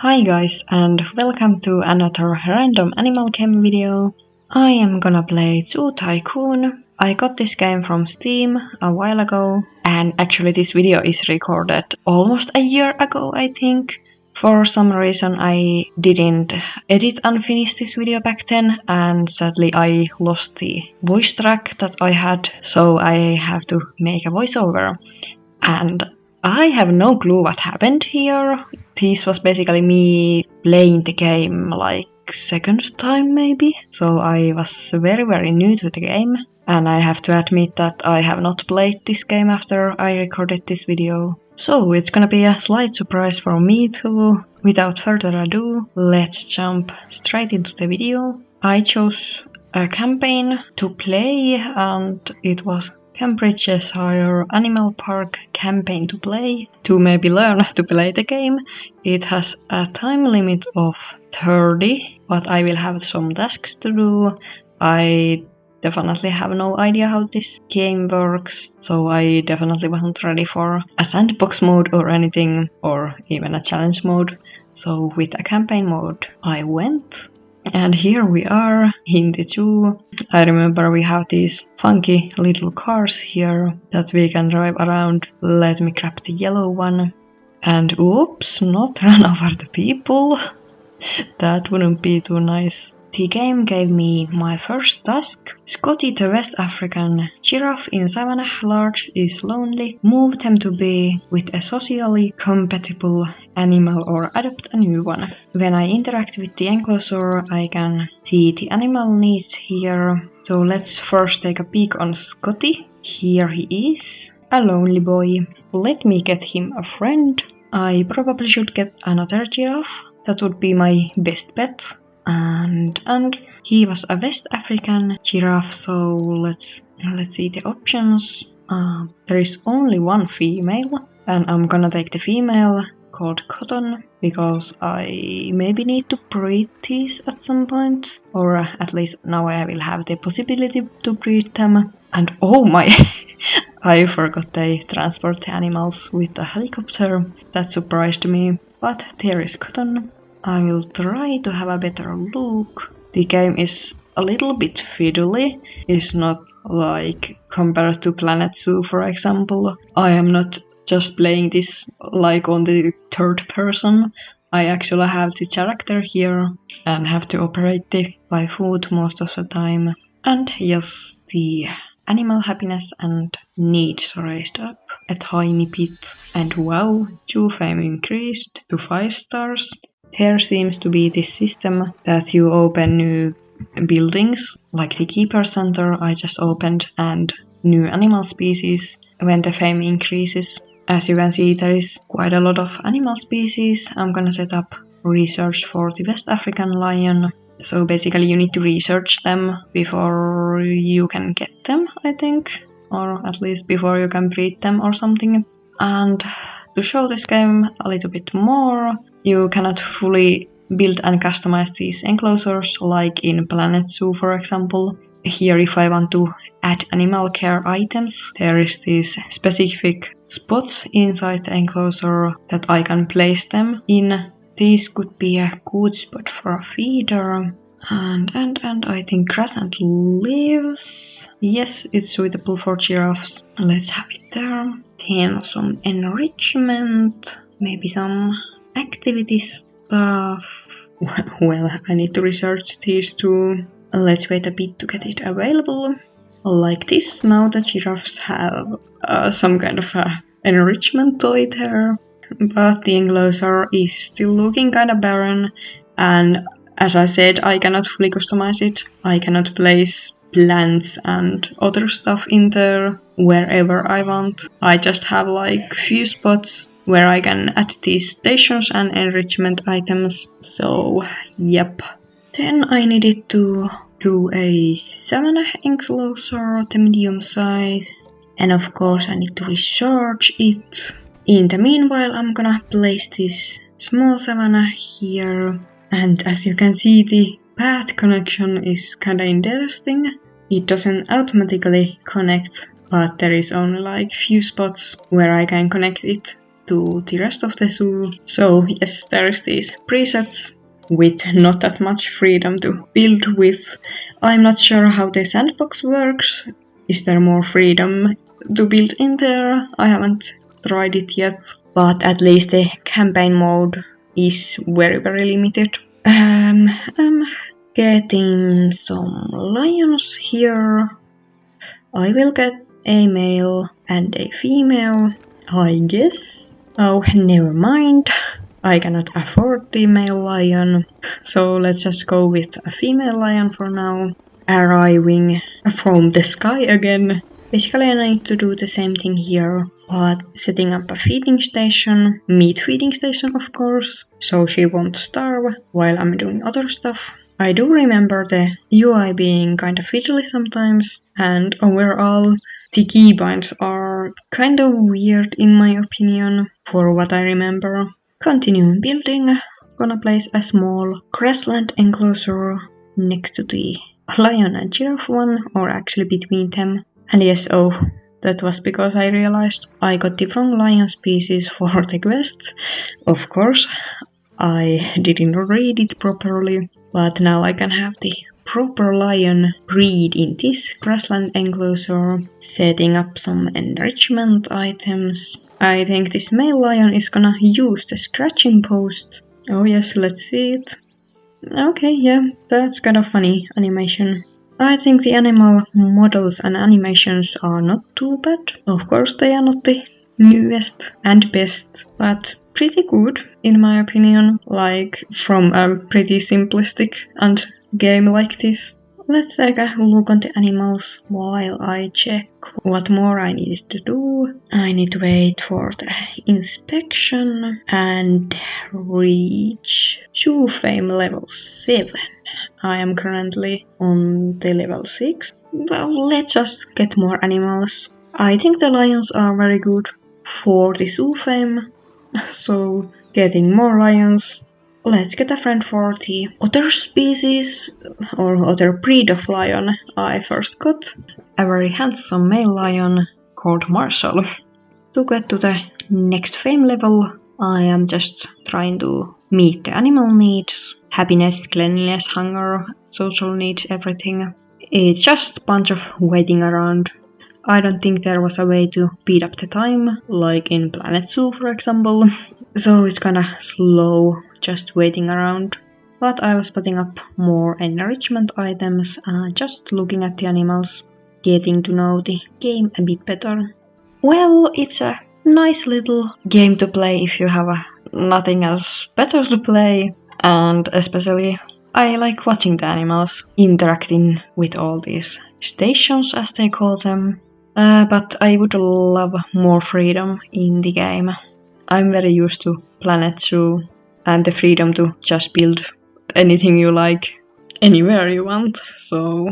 Hi guys and welcome to another random animal game video. I am gonna play Tycoon. I got this game from Steam a while ago and actually this video is recorded almost a year ago I think. For some reason I didn't edit and finish this video back then and sadly I lost the voice track that I had, so I have to make a voiceover. And I have no clue what happened here. This was basically me playing the game like second time maybe. So I was very new to the game. And I have to admit that I have not played this game after I recorded this video. So it's gonna be a slight surprise for me too. Without further ado, let's jump straight into the video. I chose a campaign to play and it was Cambridgeshire Animal Park campaign to play, to maybe learn to play the game. It has a time limit of 30, but I will have some tasks to do. I definitely have no idea how this game works, so I definitely wasn't ready for a sandbox mode or anything, or even a challenge mode. So with a campaign mode I went. And here we are in the zoo. I remember we have these funky little cars here that we can drive around. Let me grab the yellow one. And oops, not run over the people. That wouldn't be too nice. The game gave me my first task. Scotty the West African giraffe in savannah large is lonely. Move them to be with a socially compatible animal or adopt a new one. When I interact with the enclosure, I can see the animal needs here. So let's first take a peek on Scotty. Here he is, a lonely boy. Let me get him a friend. I probably should get another giraffe. That would be my best bet. And he was a West African giraffe, so let's see the options. There is only one female, and I'm gonna take the female called Cotton because I maybe need to breed these at some point, or at least now I will have the possibility to breed them. And oh my, I forgot they transport the animals with a helicopter. That surprised me, but there is Cotton. I will try to have a better look. The game is a little bit fiddly. It's not like compared to Planet Zoo, for example. I am not just playing this like on the third person. I actually have the character here and have to operate by foot most of the time. And yes, the animal happiness and needs raised up a tiny bit. And wow, zoo fame increased to 5 stars. There seems to be this system that you open new buildings, like the Keeper Center I just opened, and new animal species when the fame increases. As you can see, there is quite a lot of animal species. I'm gonna set up research for the West African lion. So basically you need to research them before you can get them, I think. Or at least before you can breed them or something. And to show this game a little bit more, you cannot fully build and customize these enclosures like in Planet Zoo, for example. Here, if I want to add animal care items, there is these specific spots inside the enclosure that I can place them in. This could be a good spot for a feeder. And I think grass and leaves. Yes, it's suitable for giraffes. Let's have it there. Then some enrichment, maybe some activity stuff. Well, I need to research these two. Let's wait a bit to get it available. Like this, now the giraffes have some kind of enrichment toy there. But the enclosure is still looking kinda barren. And as I said, I cannot fully customize it. I cannot place plants and other stuff in there wherever I want. I just have like few spots where I can add these stations and enrichment items. So, yep. Then I needed to do a savannah enclosure, the medium size. And of course I need to research it. In the meanwhile, I'm gonna place this small savannah here. And as you can see, the path connection is kinda interesting. It doesn't automatically connect, but there is only like few spots where I can connect it to the rest of the zoo. So yes, there's these presets with not that much freedom to build with. I'm not sure how the sandbox works. Is there more freedom to build in there? I haven't tried it yet, but at least the campaign mode is very limited. I'm getting some lions here. I will get a male and a female, I guess. Oh, never mind. I cannot afford the male lion, so let's just go with a female lion for now. Arriving from the sky again. Basically I need to do the same thing here, but setting up a feeding station, meat feeding station of course, so she won't starve while I'm doing other stuff. I do remember the UI being kinda fiddly sometimes, and overall the keybinds are kinda weird in my opinion, for what I remember. Continuing building, gonna place a small grassland enclosure next to the lion and giraffe one, or actually between them. And yes, oh, that was because I realized I got the wrong lion species for the quests. Of course, I didn't read it properly, but now I can have the proper lion breed in this grassland enclosure, setting up some enrichment items. I think this male lion is gonna use the scratching post. Oh yes, let's see it. Okay, yeah, that's kind of funny animation. I think the animal models and animations are not too bad. Of course they are not the newest and best, but pretty good in my opinion, like from a pretty simplistic and game like this. Let's take a look on the animals while I check what more I needed to do. I need to wait for the inspection and reach Zoo Fame level 7. I am currently on the level 6. Well, let's just get more animals. I think the lions are very good for the Zoo Fame, so getting more lions. Let's get a friend for the other species, or other breed of lion I first got. A very handsome male lion called Marshall. To get to the next fame level, I am just trying to meet the animal needs. Happiness, cleanliness, hunger, social needs, everything. It's just a bunch of waiting around. I don't think there was a way to speed up the time, like in Planet Zoo for example. So it's kinda slow, just waiting around. But I was putting up more enrichment items and just looking at the animals, getting to know the game a bit better. Well, it's a nice little game to play if you have nothing else better to play, and especially I like watching the animals interacting with all these stations as they call them. But I would love more freedom in the game. I'm very used to Planet Zoo and the freedom to just build anything you like anywhere you want, so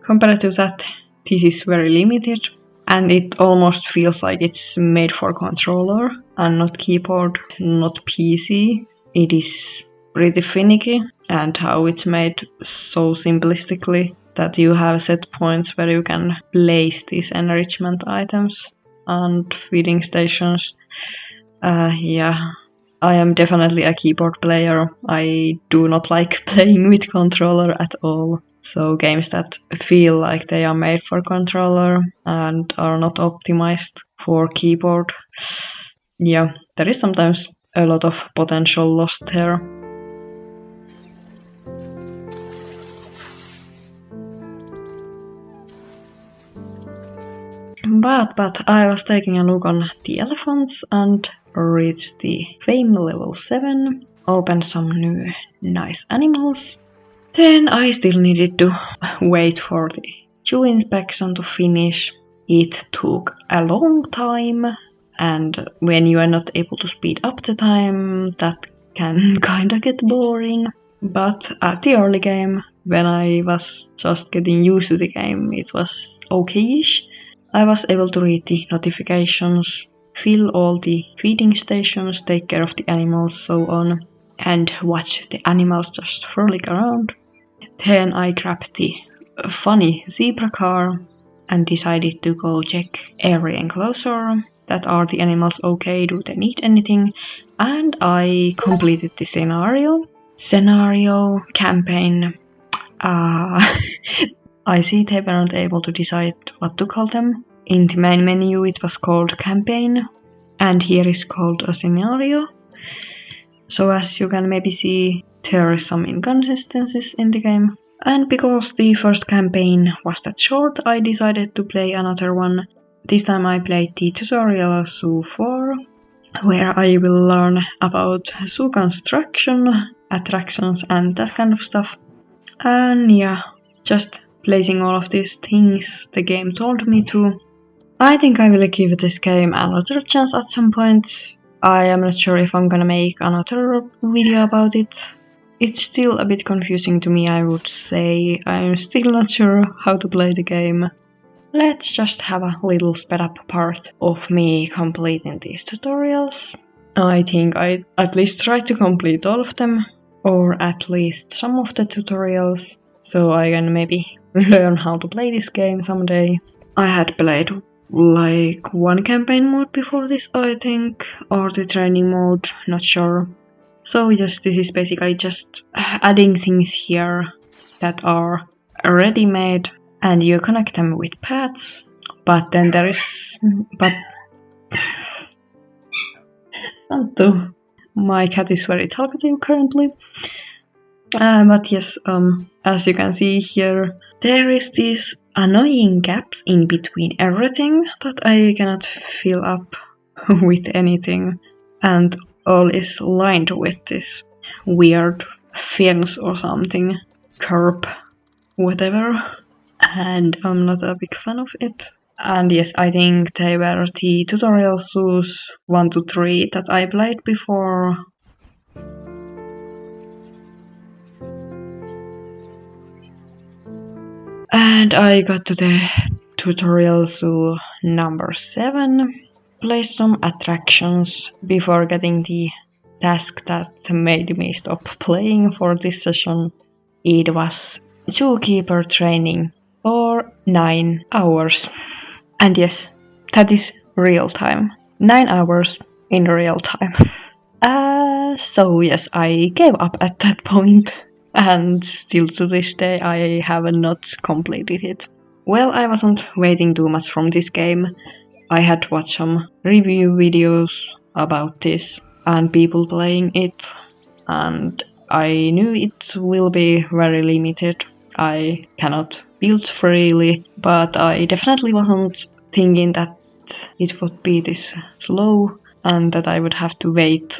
compared to that, this is very limited, and it almost feels like it's made for controller and not keyboard, not PC. It is pretty finicky, and how it's made so simplistically that you have set points where you can place these enrichment items and feeding stations. Yeah, I am definitely a keyboard player. I do not like playing with controller at all. So games that feel like they are made for controller and are not optimized for keyboard, yeah, there is sometimes a lot of potential lost here. But I was taking a look on the elephants and reached the fame level 7, opened some new nice animals. Then I still needed to wait for the zoo inspection to finish. It took a long time, and when you are not able to speed up the time, that can kinda get boring. But at the early game, when I was just getting used to the game, it was okay-ish. I was able to read the notifications, fill all the feeding stations, take care of the animals, so on, and watch the animals just frolic around. Then I grabbed the funny zebra car and decided to go check every enclosure. that are the animals okay? Do they need anything? And I completed the scenario campaign. I see they were not able to decide what to call them. In the main menu it was called campaign, and here is called a scenario. So as you can maybe see, there is some inconsistencies in the game. And because the first campaign was that short, I decided to play another one. This time I played the tutorial Zoo 4, where I will learn about zoo construction, attractions and that kind of stuff. And yeah, just placing all of these things the game told me to. I think I will give this game another chance at some point. I am not sure if I'm gonna make another video about it. It's still a bit confusing to me, I would say. I'm still not sure how to play the game. Let's just have a little sped up part of me completing these tutorials. I think I at least tried to complete all of them, or at least some of the tutorials, so I can maybe learn how to play this game someday. I had played like one campaign mode before this, I think, or the training mode, not sure. So yes, this is basically just adding things here that are ready-made, and you connect them with paths, but then there is... Santu. My cat is very talkative currently. But yes, as you can see here, there is these annoying gaps in between everything that I cannot fill up with anything, and all is lined with this weird fins or something, curb, whatever, and I'm not a big fan of it. And yes, I think they were the tutorial zoos 1 to 3 that I played before. And I got to the tutorial zoo number 7, place some attractions before getting the task that made me stop playing for this session. It was zookeeper training for 9 hours. And yes, that is real time. 9 hours in real time. So yes, I gave up at that point. And still to this day I have not completed it. Well, I wasn't waiting too much from this game. I had watched some review videos about this and people playing it, and I knew it will be very limited. I cannot build freely, but I definitely wasn't thinking that it would be this slow and that I would have to wait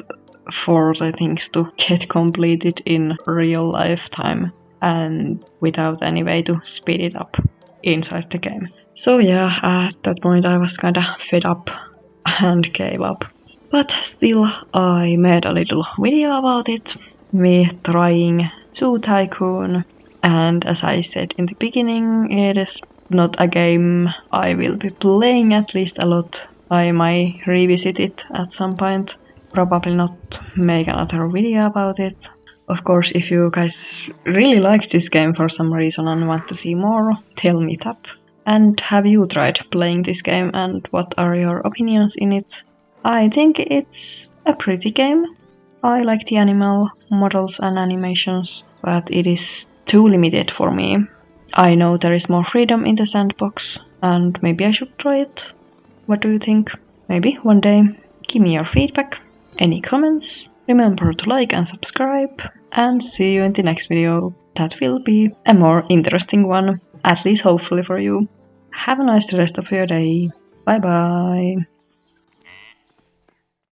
for the things to get completed in real life time and without any way to speed it up inside the game. So yeah, at that point I was kinda fed up and gave up. But still, I made a little video about it, me trying Zoo Tycoon, and as I said in the beginning, it is not a game I will be playing at least a lot. I might revisit it at some point. Probably not make another video about it. Of course, if you guys really like this game for some reason and want to see more, tell me that. And have you tried playing this game and what are your opinions in it? I think it's a pretty game. I like the animal models and animations, but it is too limited for me. I know there is more freedom in the sandbox, and maybe I should try it. What do you think? Maybe one day. Give me your feedback. Any comments? Remember to like and subscribe, and see you in the next video. That will be a more interesting one, at least hopefully for you. Have a nice rest of your day. Bye bye.